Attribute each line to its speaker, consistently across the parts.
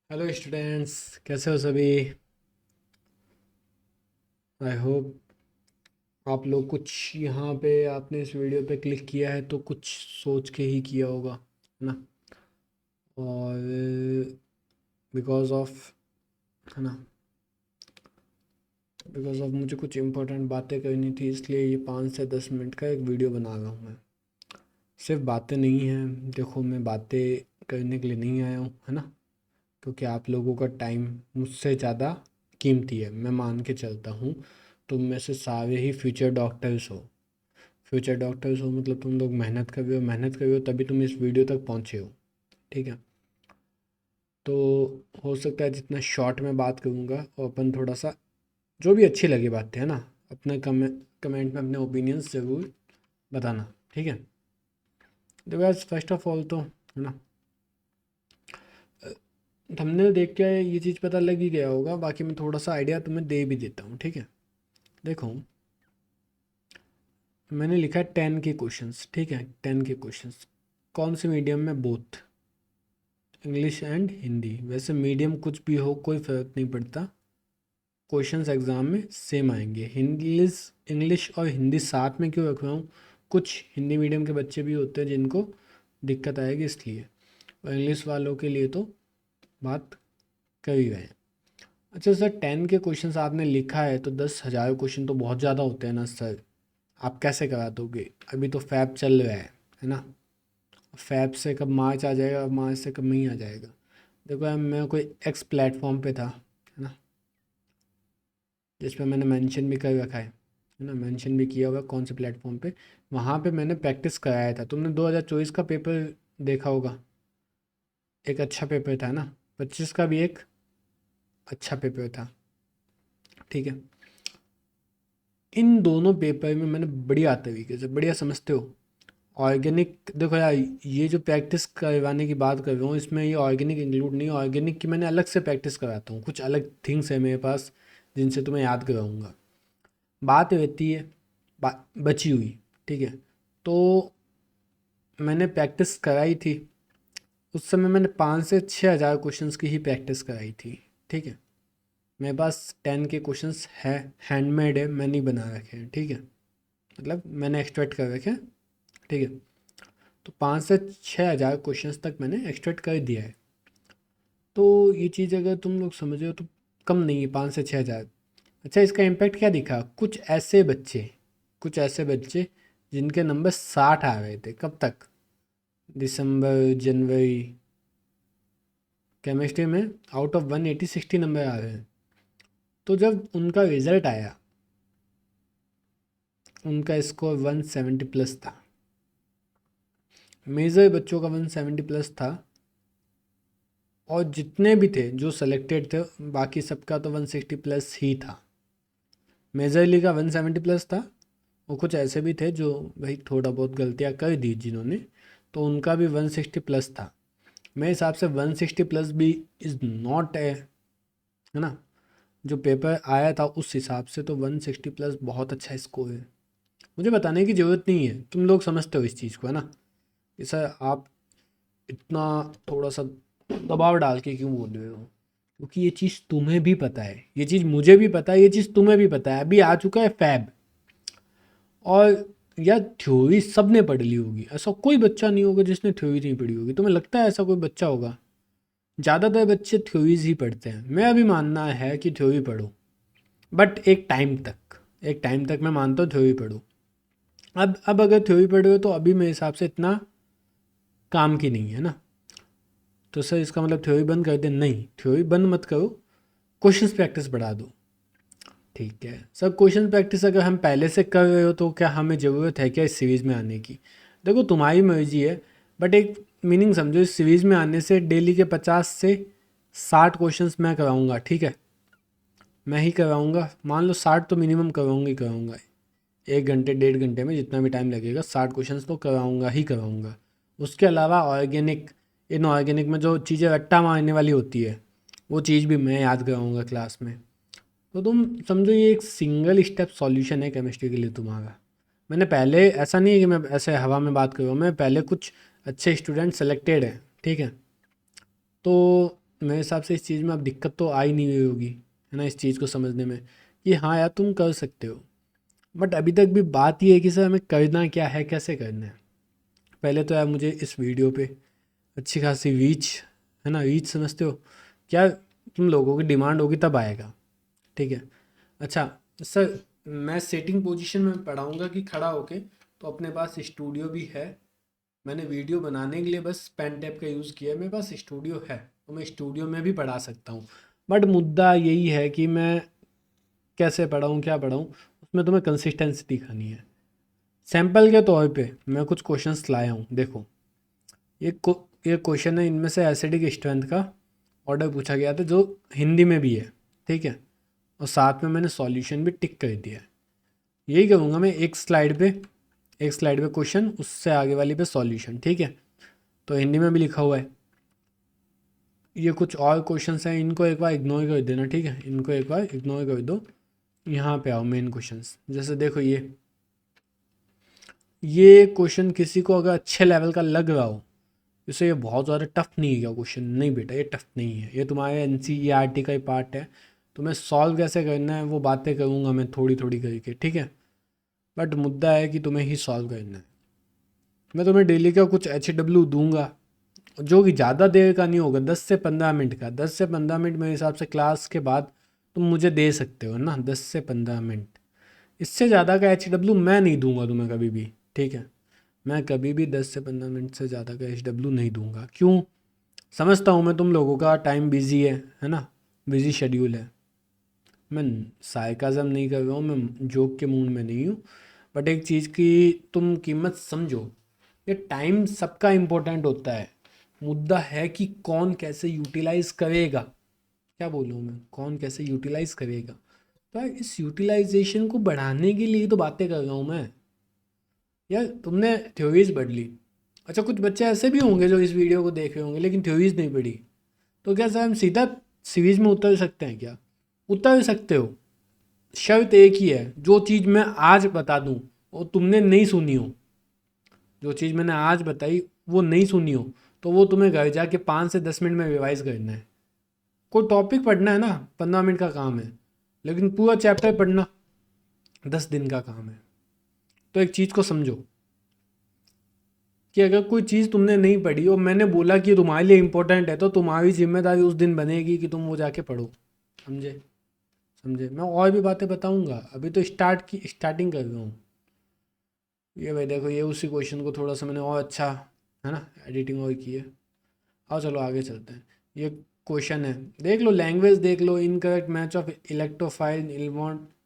Speaker 1: Hello students, कैसे हो सभी। आई होप आप लोग कुछ यहाँ पे आपने इस वीडियो पे क्लिक किया है तो कुछ सोच के ही किया होगा, है ना। और बिकॉज ऑफ, है ना, बिकॉज ऑफ मुझे कुछ इम्पोर्टेंट बातें करनी थी, इसलिए ये 5 से 10 मिनट का एक वीडियो बना रहा हूँ मैं। सिर्फ बातें नहीं हैं, देखो मैं बातें करने के लिए नहीं आया हूँ, है ना। क्योंकि आप लोगों का टाइम मुझसे ज़्यादा कीमती है, मैं मान के चलता हूँ। तुम में से सारे ही फ्यूचर डॉक्टर्स हो। फ्यूचर डॉक्टर्स हो मतलब तुम लोग मेहनत कर रहे हो तभी तुम इस वीडियो तक पहुँचे हो। ठीक है। तो हो सकता है जितना शॉर्ट में बात करूँगा और अपन थोड़ा सा जो भी अच्छी लगी बातें, है ना, अपने कमेंट में अपने ओपिनियंस ज़रूर बताना। ठीक है। देखो यार, फर्स्ट ऑफ ऑल तो, है ना, थंबनेल देख के ये चीज़ पता लग ही गया होगा, बाकी मैं थोड़ा सा आइडिया तुम्हें दे भी देता हूँ। ठीक है। देखो, मैंने लिखा है 10 के क्वेश्चंस। ठीक है, 10 के क्वेश्चंस। कौन से मीडियम में? Both English and Hindi. वैसे मीडियम कुछ भी हो कोई फ़र्क नहीं पड़ता, क्वेश्चंस एग्ज़ाम में सेम आएंगे। इंग्लिश इंग्लिश और हिंदी साथ में क्यों रख रहा हूँ, कुछ हिंदी मीडियम के बच्चे भी होते हैं जिनको दिक्कत आएगी इसलिए, और इंग्लिश वालों के लिए तो बात कर ही रहे हैं। अच्छा सर, 10 के क्वेश्चंस आपने लिखा है तो 10,000 क्वेश्चन तो बहुत ज़्यादा होते हैं ना सर, आप कैसे करा दोगे? अभी तो फैब चल रहा है ना। फैब से कब मार्च आ जाएगा, मार्च से कब नहीं आ जाएगा। देखो यार, मैं कोई एक्स प्लेटफॉर्म पे था, है ना, जिस पे मैंने मेंशन भी कर रखा है ना, मेंशन भी किया हुआ है कौन से प्लेटफॉर्म पे। वहाँ पे मैंने प्रैक्टिस कराया था। तुमने 2024 का पेपर देखा होगा, एक अच्छा पेपर था ना। 25 का भी एक अच्छा पेपर था। ठीक है। इन दोनों पेपर में मैंने बढ़िया तरीके से, बढ़िया समझते हो, ऑर्गेनिक। देखो यार, ये जो प्रैक्टिस करवाने की बात कर रहा हूँ इसमें ये ऑर्गेनिक इंक्लूड नहीं है। ऑर्गेनिक की मैंने अलग से प्रैक्टिस कराता हूँ, कुछ अलग थिंग्स है मेरे पास जिनसे तुम्हें याद कराऊंगा। बात रहती है बची हुई। ठीक है। तो मैंने प्रैक्टिस कराई थी, उस समय मैंने 5 से 6 हज़ार क्वेश्चंस की ही प्रैक्टिस कराई थी। ठीक है। मेरे पास 10 के क्वेश्चंस है, हैंडमेड है, मैं नहीं बना रखे हैं। ठीक है, मतलब मैंने एक्सट्रैक्ट कर रखे हैं। ठीक है। तो 5 से 6 हज़ार क्वेश्चंस तक मैंने एक्सट्रैक्ट कर दिया है। तो ये चीज़ अगर तुम लोग समझ रहे हो तो कम नहीं है 5 से 6 हज़ार। अच्छा, इसका इम्पैक्ट क्या दिखा? कुछ ऐसे बच्चे जिनके नंबर 60 आ गए थे, कब तक? दिसंबर जनवरी। केमिस्ट्री में आउट ऑफ 180 60 नंबर आ गए हैं। तो जब उनका रिजल्ट आया, उनका स्कोर 170 प्लस था। मेजर बच्चों का 170 प्लस था, और जितने भी थे जो सेलेक्टेड थे बाकी सबका तो 160 प्लस ही था। मेजरली का 170 प्लस था, और कुछ ऐसे भी थे जो भाई थोड़ा बहुत गलतियाँ कर दी जिन्होंने, तो उनका भी 160 प्लस था। मेरे हिसाब से 160 प्लस भी इज़ नॉट है ना। जो पेपर आया था उस हिसाब से तो 160 प्लस बहुत अच्छा स्कोर है। मुझे बताने की ज़रूरत नहीं है, तुम लोग समझते हो इस चीज़ को, है ना। इसे आप इतना थोड़ा सा दबाव डाल के क्यों बोल रहे हो? क्योंकि ये चीज़ तुम्हें भी पता है, ये चीज़ मुझे भी पता है, ये चीज़ तुम्हें भी पता है। अभी आ चुका है फैब, और या थ्योरी सब ने पढ़ ली होगी, ऐसा कोई बच्चा नहीं होगा जिसने थ्योरी नहीं पढ़ी होगी। तुम्हें लगता है ऐसा कोई बच्चा होगा? ज़्यादातर बच्चे थ्योरीज ही पढ़ते हैं। मैं अभी मानना है कि थ्योरी पढ़ो, बट एक टाइम तक मैं मानता हूँ थ्योरी पढ़ो। अब अगर थ्योरी पढ़ रहे हो तो अभी मेरे हिसाब से इतना काम की नहीं है ना। तो सर इसका मतलब थ्योरी बंद कर दे? नहीं, थ्योरी बंद मत करो, क्वेश्चंस प्रैक्टिस बढ़ा दो। ठीक है सर, क्वेश्चन प्रैक्टिस अगर हम पहले से कर रहे हो तो क्या हमें ज़रूरत है क्या इस सीरीज़ में आने की? देखो तुम्हारी मर्जी है, बट एक मीनिंग समझो, इस सीरीज़ में आने से डेली के 50 से 60 क्वेश्चंस मैं कराऊंगा। ठीक है, मैं ही कराऊंगा। मान लो 60 तो मिनिमम कराऊंगा ही कराऊंगा। 1 घंटे 1.5 घंटे में जितना भी टाइम लगेगा 60 क्वेश्चंस तो कराऊंगा ही कराऊंगा। उसके अलावा ऑर्गेनिक, इनऑर्गेनिक में जो चीज़ें रट्टा मारने वाली होती है वो चीज़ भी मैं याद कराऊंगा क्लास में। तो तुम समझो ये एक सिंगल स्टेप सॉल्यूशन है केमिस्ट्री के लिए तुम्हारा। मैंने पहले, ऐसा नहीं है कि मैं ऐसे हवा में बात कर रहा हूँ, मैं पहले कुछ अच्छे स्टूडेंट सेलेक्टेड हैं। ठीक है। तो मेरे हिसाब से इस चीज़ में अब दिक्कत तो आ ही नहीं हुई होगी, है ना, इस चीज़ को समझने में कि हाँ यार तुम कर सकते हो। बट अभी तक भी बात ये है कि सर हमें करना क्या है, कैसे करना है। पहले तो यार मुझे इस वीडियो पे अच्छी खासी रीच, है ना, रीच समझते हो क्या, तुम लोगों की डिमांड होगी तब आएगा, ठीक है। अच्छा सर, मैं सेटिंग पोजीशन में पढ़ाऊँगा कि खड़ा होके, तो अपने पास स्टूडियो भी है। मैंने वीडियो बनाने के लिए बस पेन टैप का यूज़ किया है, मेरे पास स्टूडियो है तो मैं स्टूडियो में भी पढ़ा सकता हूँ। बट मुद्दा यही है कि मैं कैसे पढ़ाऊँ, क्या पढ़ाऊँ, उसमें तुम्हें कंसिस्टेंसी दिखानी है। सैम्पल के तौर पे मैं कुछ क्वेश्चंस लाया हूँ, देखो। ये क्वेश्चन है, इनमें से एसिडिक स्ट्रेंथ का ऑर्डर पूछा गया था जो हिंदी में भी है, ठीक है, और साथ में मैंने सॉल्यूशन भी टिक कर दिया है। यही करूँगा मैं, एक स्लाइड पे क्वेश्चन, उससे आगे वाली पे सॉल्यूशन, ठीक है। तो हिंदी में भी लिखा हुआ है। ये कुछ और क्वेश्चंस हैं, इनको एक बार इग्नोर कर देना, ठीक है, इनको एक बार इग्नोर कर दो। यहाँ पे आओ मेन क्वेश्चंस, जैसे देखो ये क्वेश्चन किसी को अगर अच्छे लेवल का लग रहा हो, जैसे ये बहुत ज़्यादा टफ नहीं है क्या क्वेश्चन, नहीं बेटा ये टफ नहीं है, ये तुम्हारे NCERT का ही पार्ट है। तुम्हें सॉल्व कैसे करना है वो बातें करूँगा मैं थोड़ी थोड़ी करके, ठीक है। बट मुद्दा है कि तुम्हें ही सॉल्व करना है। मैं तुम्हें डेली का कुछ HW दूंगा जो कि ज़्यादा देर का नहीं होगा, 10 से 15 मिनट का। 10 से 15 मिनट मेरे हिसाब से क्लास के बाद तुम मुझे दे सकते हो ना, 10 से 15 मिनट। इससे ज़्यादा का HW मैं नहीं दूंगा तुम्हें कभी भी, ठीक है। मैं कभी भी 10 से 15 मिनट से ज़्यादा का HW नहीं दूंगा। क्यों? समझता हूँ मैं तुम लोगों का टाइम बिजी है ना, बिजी शेड्यूल है। मैं सार्काज़म नहीं कर रहा हूँ, मैं जोक के मूड में नहीं हूँ। बट एक चीज़ की तुम कीमत समझो, ये टाइम सबका इम्पोर्टेंट होता है। मुद्दा है कि कौन कैसे यूटिलाइज करेगा। क्या बोलूँ मैं, कौन कैसे यूटिलाइज करेगा। तो यार इस यूटिलाइजेशन को बढ़ाने के लिए तो बातें कर रहा हूँ मैं। यार तुमने थ्योरीज पढ़ ली, अच्छा कुछ बच्चे ऐसे भी होंगे जो इस वीडियो को देख रहे होंगे लेकिन थ्योरीज नहीं पढ़ी, तो क्या सर हम सीधा सीरीज में उतर सकते हैं क्या? उतर सकते हो, शर्त एक ही है, जो चीज़ मैं आज बता दूं वो तुमने नहीं सुनी हो, जो चीज़ मैंने आज बताई वो नहीं सुनी हो, तो वो तुम्हें घर जाके 5 से 10 मिनट में रिवाइज करना है। कोई टॉपिक पढ़ना है ना, 15 मिनट का काम है, लेकिन पूरा चैप्टर पढ़ना 10 दिन का काम है। तो एक चीज़ को समझो कि अगर कोई चीज़ तुमने नहीं पढ़ी और मैंने बोला कि तुम्हारे लिए इंपॉर्टेंट है, तो तुम्हारी जिम्मेदारी उस दिन बनेगी कि तुम वो जाके पढ़ो। समझे? समझे? मैं और भी बातें बताऊंगा, अभी तो स्टार्टिंग कर रहा हूँ। ये भाई देखो, ये उसी क्वेश्चन को थोड़ा सा मैंने और अच्छा, है ना, एडिटिंग और की है। आओ चलो आगे चलते हैं। ये क्वेश्चन है, देख लो, लैंग्वेज देख लो। Incorrect match of electrophile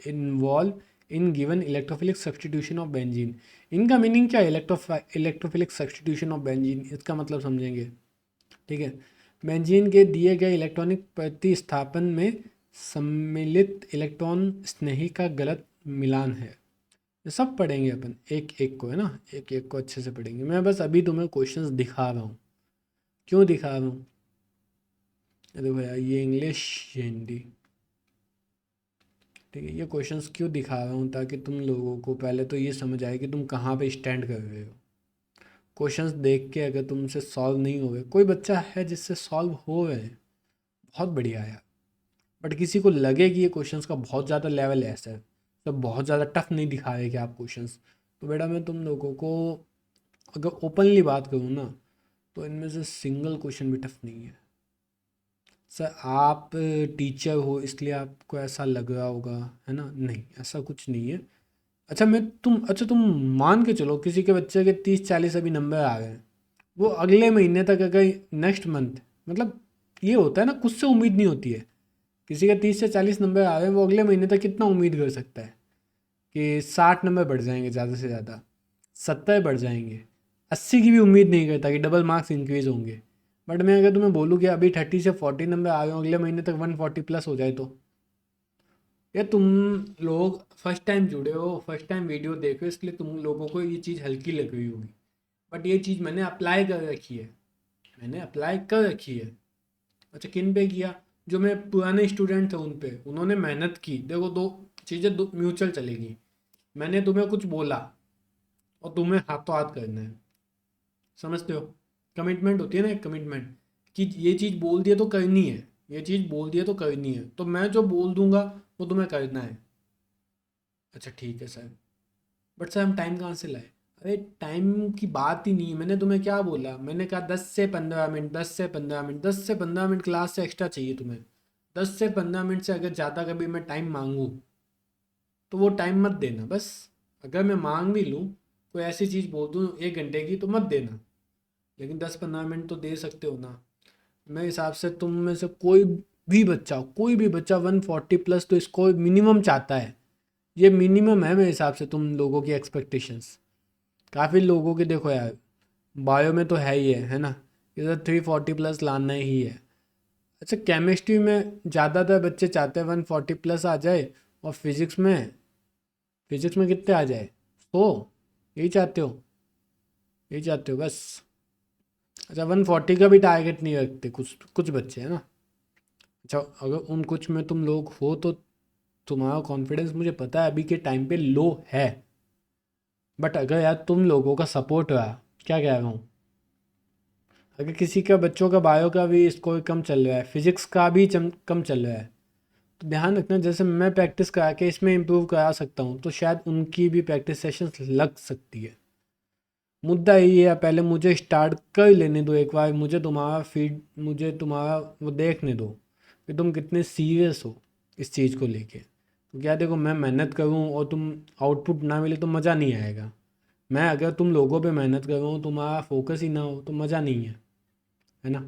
Speaker 1: involve in given electrophilic substitution of benzene. इनका मीनिंग क्या है? इलेक्ट्रोफिलिक सब्सटीट्यूशन ऑफ बेंजीन, इसका मतलब समझेंगे, ठीक है। बेंजीन के दिए गए इलेक्ट्रॉनिक प्रतिस्थापन में सम्मिलित इलेक्ट्रॉन स्नेही का गलत मिलान है। ये सब पढ़ेंगे अपन एक एक को, है ना, एक एक को अच्छे से पढ़ेंगे। मैं बस अभी तुम्हें क्वेश्चंस दिखा रहा हूँ। क्यों दिखा रहा हूँ? ये देखो यार, ये इंग्लिश, ये हिंदी, ठीक है। ये क्वेश्चंस क्यों दिखा रहा हूँ? ताकि तुम लोगों को पहले तो ये समझ आए कि तुम कहाँ पे स्टैंड कर रहे हो। क्वेश्चंस देख के अगर तुमसे सॉल्व नहीं हो गए, कोई बच्चा है जिससे सॉल्व हो गए, बहुत बढ़िया यार। बट किसी को लगे कि ये क्वेश्चंस का बहुत ज़्यादा लेवल ऐसा है, तो बहुत ज़्यादा टफ नहीं दिखा रहे कि आप क्वेश्चंस, तो बेटा मैं तुम लोगों को अगर ओपनली बात करूँ ना, तो इनमें से सिंगल क्वेश्चन भी टफ नहीं है। सर आप टीचर हो इसलिए आपको ऐसा लग रहा होगा, है ना, नहीं ऐसा कुछ नहीं है। अच्छा तुम मान के चलो किसी के बच्चे के 30-40 अभी नंबर आ गए हैं, वो अगले महीने तक अगर नेक्स्ट मंथ, मतलब ये होता है ना, कुछ से उम्मीद नहीं होती है। किसी का 30 से 40 नंबर आ रहे हैं, वो अगले महीने तक कितना उम्मीद कर सकता है कि 60 नंबर बढ़ जाएंगे, ज़्यादा से ज़्यादा 70 बढ़ जाएंगे। 80 की भी उम्मीद नहीं करता कि डबल मार्क्स इंक्रीज होंगे। बट मैं अगर तुम्हें बोलूँ कि अभी 30 से 40 नंबर आ गए, अगले महीने तक 140+ हो जाए, तो ये तुम लोग फर्स्ट टाइम जुड़े हो, फर्स्ट टाइम वीडियो देख रहे हो, इसलिए तुम लोगों को ये चीज़ हल्की लग रही होगी। बट ये चीज़ मैंने अप्लाई कर रखी है, मैंने अप्लाई कर रखी है। अच्छा किन पे किया? जो मेरे पुराने स्टूडेंट थे उन पे, उन्होंने मेहनत की। देखो दो चीज़ें दो म्यूचुअल चलेगी। मैंने तुम्हें कुछ बोला और तुम्हें हाथों हाथ करना है, समझते हो? कमिटमेंट होती है ना, एक कमिटमेंट कि ये चीज़ बोल दिए तो करनी है, ये चीज़ बोल दिए तो करनी है, तो मैं जो बोल दूंगा वो तुम्हें करना है। अच्छा ठीक है सर, बट सर हम टाइम कहाँ से लाए? अरे टाइम की बात ही नहीं है, मैंने तुम्हें क्या बोला, मैंने कहा 10 से 15 मिनट, 10 से 15 मिनट, 10 से 15 मिनट क्लास से एक्स्ट्रा चाहिए तुम्हें। 10 से 15 मिनट से अगर ज़्यादा कभी मैं टाइम मांगूँ तो वो टाइम मत देना बस। अगर मैं मांग भी लूँ, कोई ऐसी चीज़ बोल दूँ 1 घंटे की, तो मत देना, लेकिन 10 15 मिनट तो दे सकते हो ना। मेरे हिसाब से तुम में से कोई भी बच्चा 140 प्लस तो इसको मिनिमम चाहता है। ये मिनिमम है मेरे हिसाब से तुम लोगों की एक्सपेक्टेशंस। काफ़ी लोगों के देखो यार, बायो में तो है ना, इधर 340 प्लस लाना ही है। अच्छा केमिस्ट्री में ज़्यादातर बच्चे चाहते हैं 140 प्लस आ जाए, और फिजिक्स में कितने आ जाए, 100, यही चाहते हो, यही चाहते हो बस। अच्छा 140 का भी टारगेट नहीं रखते कुछ कुछ बच्चे, है ना। अच्छा अगर उन कुछ में तुम लोग हो तो तुम्हारा कॉन्फिडेंस मुझे पता है अभी के टाइम पे लो है, बट अगर यार तुम लोगों का सपोर्ट रहा, क्या कह रहा हूँ, अगर किसी का बच्चों का बायो का भी स्कोर कम चल रहा है, फिजिक्स का भी कम चल रहा है, तो ध्यान रखना जैसे मैं प्रैक्टिस करा के इसमें इम्प्रूव करा सकता हूँ, तो शायद उनकी भी प्रैक्टिस सेशंस लग सकती है। मुद्दा यही है, पहले मुझे स्टार्ट कर लेने दो एक बार, मुझे तुम्हारा वो देखने दो कि तुम कितने सीरियस हो इस चीज़ को लेके। तो क्या देखो, मैं मेहनत करूँ और तुम आउटपुट ना मिले तो मज़ा नहीं आएगा। मैं अगर तुम लोगों पे मेहनत कर रहा हूँ, तुम्हारा फोकस ही ना हो तो मज़ा नहीं है ना।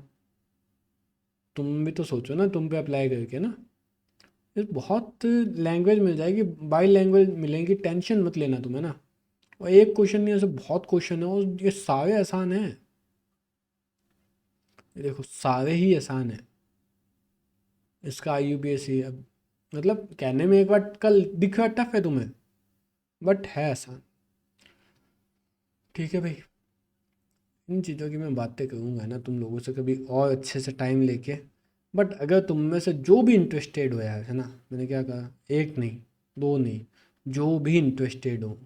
Speaker 1: तुम भी तो सोचो ना, तुम पे अप्लाई करके ना, ये बहुत लैंग्वेज मिल जाएगी, बाई लैंग्वेज मिलेंगी, टेंशन मत लेना तुम्हें ना। और एक क्वेश्चन नहीं, ऐसे बहुत क्वेश्चन है और ये सारे आसान हैं। ये देखो सारे ही आसान है। इसका IUPAC अब मतलब कहने में एक बार कल दिख रहा टफ है तुम्हें, बट है आसान। ठीक है भाई, इन चीज़ों की मैं बातें करूँगा ना तुम लोगों से कभी और अच्छे से टाइम लेके। बट अगर तुम में से जो भी इंटरेस्टेड हो यार, है ना, मैंने क्या कहा, एक नहीं, दो नहीं, जो भी इंटरेस्टेड हो,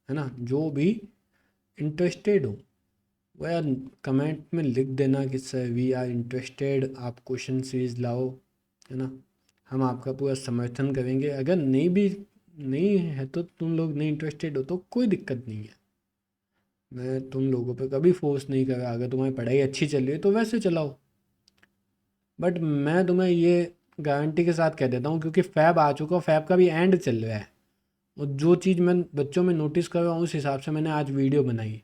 Speaker 1: है ना, जो भी इंटरेस्टेड हो, वो यार कमेंट में लिख देना कि सर वी आर इंटरेस्टेड, आप क्वेश्चन सीरीज लाओ, है ना। हम आपका पूरा समर्थन करेंगे। अगर नहीं है तो तुम लोग नहीं इंटरेस्टेड हो तो कोई दिक्कत नहीं है, मैं तुम लोगों पे कभी फोर्स नहीं कर रहा। अगर तुम्हारी पढ़ाई अच्छी चल रही है तो वैसे चलाओ, बट मैं तुम्हें ये गारंटी के साथ कह देता हूँ, क्योंकि फैब आ चुका, फैब का भी एंड चल रहा है, और जो चीज़ मैं बच्चों में नोटिस कर रहा हूँ उस हिसाब से मैंने आज वीडियो बनाई।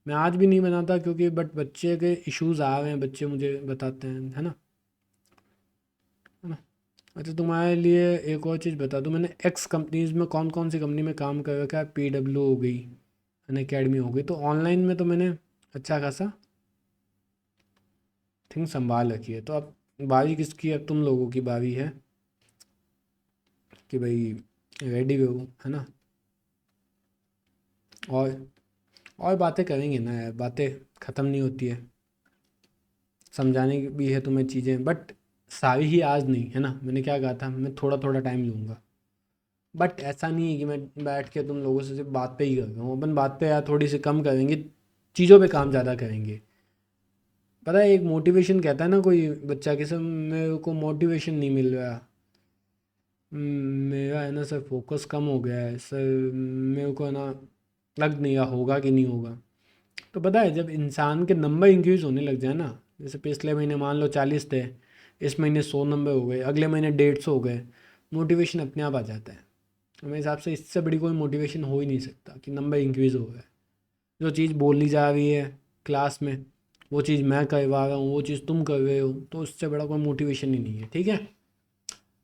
Speaker 1: मैं आज भी नहीं बनाता क्योंकि बट बच्चे के इश्यूज आ रहे हैं, बच्चे मुझे बताते हैं, है ना। अच्छा तुम्हारे लिए एक और चीज़ बता दूँ, मैंने एक्स कंपनीज में कौन कौन सी कंपनी में काम कर रखा है, PW हो गई, अन अकेडमी हो गई, तो ऑनलाइन में तो मैंने अच्छा खासा थिंग संभाल रखी है। तो अब बारी किसकी है? अब तुम लोगों की बारी है कि भाई रेडी हो, है ना। और और बातें करेंगे ना यार, बातें ख़त्म नहीं होती है, समझाने की भी है तुम्हें चीज़ें, बट सारी ही आज नहीं, है ना। मैंने क्या कहा था, मैं थोड़ा थोड़ा टाइम लूँगा, बट ऐसा नहीं है कि मैं बैठ के तुम लोगों से सिर्फ बात पे ही कर रहा हूँ। अपन बात पे यार थोड़ी सी कम करेंगे, चीज़ों पे काम ज़्यादा करेंगे। पता है एक मोटिवेशन कहता है ना कोई बच्चा कि सर मेरे को मोटिवेशन नहीं मिल रहा, मेरा है ना सर फोकस कम हो गया है सर, मेरे को है ना लग नहीं रहा होगा कि नहीं होगा। तो पता है जब इंसान के नंबर इंक्रीज होने लग जाए ना, जैसे पिछले महीने मान लो 40 थे, इस महीने 100 नंबर हो गए, अगले महीने 150 हो गए, मोटिवेशन अपने आप आ जाता है। तो मेरे हिसाब से इससे बड़ी कोई मोटिवेशन हो ही नहीं सकता कि नंबर इंक्रीज़ हो गए। जो चीज़ बोली जा रही है क्लास में, वो चीज़ मैं करवा रहा हूँ, वो चीज़ तुम कर रहे हो, तो उससे बड़ा कोई मोटिवेशन ही नहीं है। ठीक है,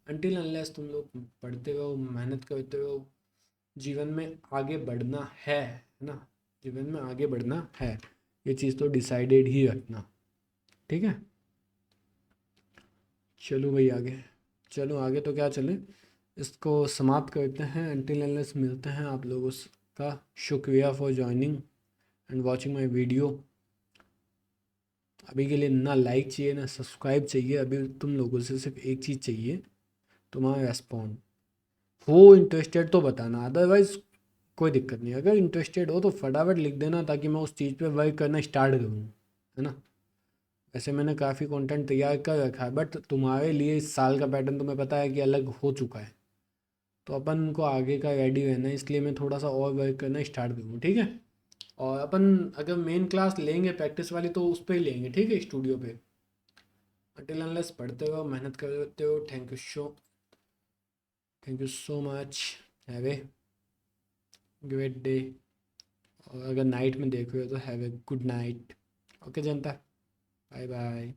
Speaker 1: अनटिल अनलेस तुम लोग पढ़ते रहो, मेहनत करते रहो, जीवन में आगे बढ़ना है ना, जीवन में आगे बढ़ना है, ये चीज़ तो डिसाइडेड ही रखना। ठीक है, चलो भाई आगे, चलो आगे तो क्या चले, इसको समाप्त करते हैं। अनटिल अनलेस मिलते हैं आप लोगों का। शुक्रिया for joining and watching my video. अभी के लिए ना लाइक चाहिए ना सब्सक्राइब चाहिए, अभी तुम लोगों से सिर्फ एक चीज़ चाहिए, तुम्हारा रेस्पॉन्ड। हो इंटरेस्टेड तो बताना, अदरवाइज़ कोई दिक्कत नहीं। अगर इंटरेस्टेड हो तो फटाफट लिख देना ताकि मैं उस चीज़ पे वर्क करना स्टार्ट करूँ, है ना। वैसे मैंने काफ़ी कंटेंट तैयार कर रखा है, बट तुम्हारे लिए इस साल का पैटर्न तुम्हें पता है कि अलग हो चुका है, तो अपन को आगे का रेडी रहना है, इसलिए मैं थोड़ा सा और वर्क करना स्टार्ट करूँ, ठीक है। और अपन अगर मेन क्लास लेंगे प्रैक्टिस वाली तो उस पर ही लेंगे, ठीक है, स्टूडियो पे। अटिल अनलेस पढ़ते रहो, मेहनत करते हो। Thank you so much. Have a great day. और अगर नाइट में देख रहे हो तो have a good night. Okay Janata, bye bye.